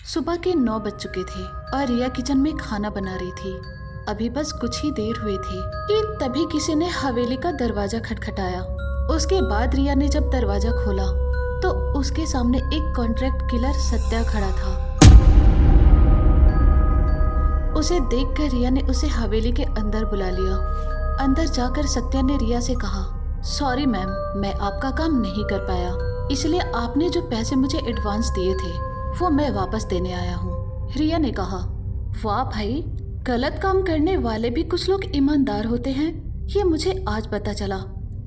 सुबह के 9 बज चुके थे और रिया किचन में खाना बना रही थी। अभी बस कुछ ही देर हुई थी कि तभी किसी ने हवेली का दरवाजा खटखटाया। उसके बाद रिया ने जब दरवाजा खोला तो उसके सामने एक कॉन्ट्रैक्ट किलर सत्या खड़ा था। उसे देखकर रिया ने उसे हवेली के अंदर बुला लिया। अंदर जाकर सत्या ने रिया से कहा, सॉरी मैम, मैं आपका काम नहीं कर पाया, इसलिए आपने जो पैसे मुझे एडवांस दिए थे वो मैं वापस देने आया हूँ। रिया ने कहा, वाह भाई, गलत काम करने वाले भी कुछ लोग ईमानदार होते हैं, ये मुझे आज पता चला।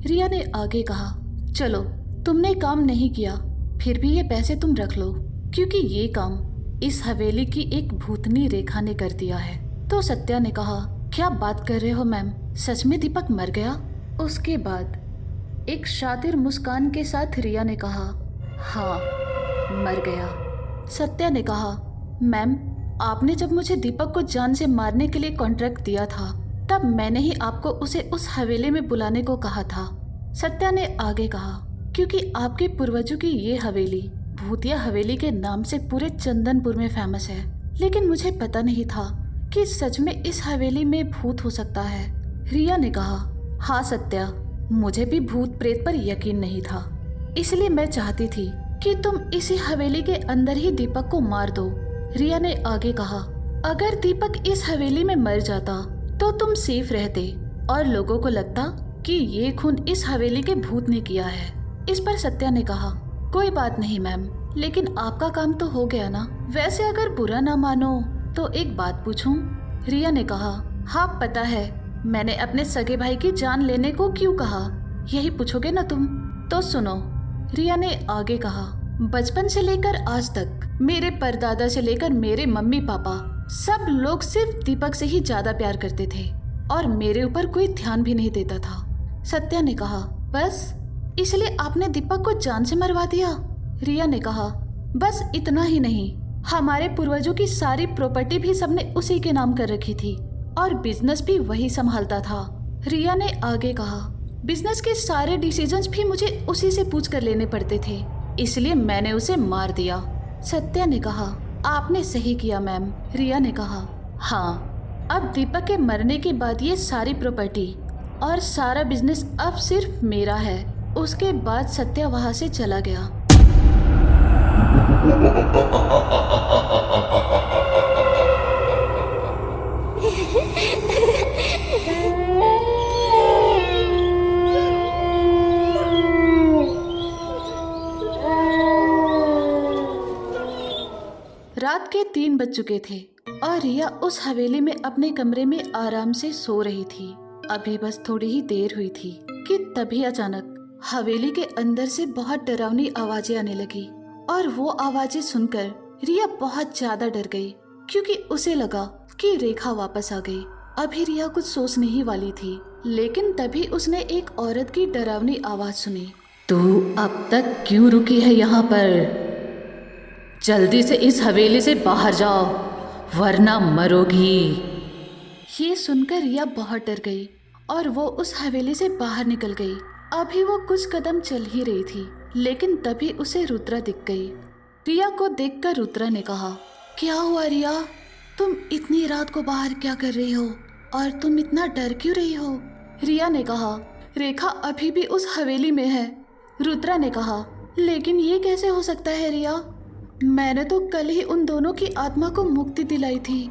रिया ने आगे कहा, चलो तुमने काम नहीं किया, फिर भी ये पैसे तुम रख लो, क्योंकि ये काम इस हवेली की एक भूतनी रेखा ने कर दिया है। तो सत्या ने कहा, क्या बात कर रहे हो मैम, सच में दीपक मर गया? उसके बाद एक शातिर मुस्कान के साथ रिया ने कहा, हाँ मर गया। सत्या ने कहा, मैम आपने जब मुझे दीपक को जान से मारने के लिए कॉन्ट्रैक्ट दिया था तब मैंने ही आपको उसे उस हवेली में बुलाने को कहा था। सत्या ने आगे कहा, क्योंकि आपके पूर्वजों की ये हवेली भूतिया हवेली के नाम से पूरे चंदनपुर में फेमस है, लेकिन मुझे पता नहीं था कि सच में इस हवेली में भूत हो सकता है। रिया ने कहा, हाँ सत्या, मुझे भी भूत प्रेत पर यकीन नहीं था, इसलिए मैं चाहती थी कि तुम इसी हवेली के अंदर ही दीपक को मार दो। रिया ने आगे कहा, अगर दीपक इस हवेली में मर जाता तो तुम सेफ रहते और लोगों को लगता कि ये खून इस हवेली के भूत ने किया है। इस पर सत्या ने कहा, कोई बात नहीं मैम, लेकिन आपका काम तो हो गया ना। वैसे अगर बुरा ना मानो तो एक बात पूछूं? रिया ने कहा, हाँ पता है, मैंने अपने सगे भाई की जान लेने को क्यों कहा, यही पूछोगे ना तुम? तो सुनो, रिया ने आगे कहा, बचपन से लेकर आज तक मेरे परदादा से लेकर मेरे मम्मी पापा सब लोग सिर्फ दीपक से ही ज्यादा प्यार करते थे और मेरे ऊपर कोई ध्यान भी नहीं देता था। सत्या ने कहा, बस इसलिए आपने दीपक को जान से मरवा दिया? रिया ने कहा, बस इतना ही नहीं, हमारे पूर्वजों की सारी प्रॉपर्टी भी सबने उसी के नाम कर रखी थी और बिजनेस भी वही संभालता था। रिया ने आगे कहा, बिजनेस के सारे डिसीजंस भी मुझे उसी से पूछ कर लेने पड़ते थे, इसलिए मैंने उसे मार दिया। सत्या ने कहा, आपने सही किया मैम। रिया ने कहा, हाँ, अब दीपक के मरने के बाद ये सारी प्रॉपर्टी और सारा बिजनेस अब सिर्फ मेरा है। उसके बाद सत्या वहां से चला गया। रात के 3 बज चुके थे और रिया उस हवेली में अपने कमरे में आराम से सो रही थी। अभी बस थोड़ी ही देर हुई थी कि तभी अचानक हवेली के अंदर से बहुत डरावनी आवाजें आने लगी और वो आवाजें सुनकर रिया बहुत ज्यादा डर गई, क्योंकि उसे लगा कि रेखा वापस आ गई। अभी रिया कुछ सोचने ही वाली थी, लेकिन तभी उसने एक औरत की डरावनी आवाज सुनी, तू अब तक क्यों रुकी है यहाँ पर? जल्दी से इस हवेली से बाहर जाओ वरना मरोगी। ये सुनकर रिया बहुत डर गई और वो उस हवेली से बाहर निकल गई। अभी वो कुछ कदम चल ही रही थी, लेकिन तभी उसे रुद्रा दिख गई। रिया को देखकर रुद्रा ने कहा, क्या हुआ रिया, तुम इतनी रात को बाहर क्या कर रही हो और तुम इतना डर क्यों रही हो? रिया ने कहा, रेखा अभी भी उस हवेली में है। रुद्रा ने कहा, लेकिन ये कैसे हो सकता है रिया, मैंने तो कल ही उन दोनों की आत्मा को मुक्ति दिलाई थी।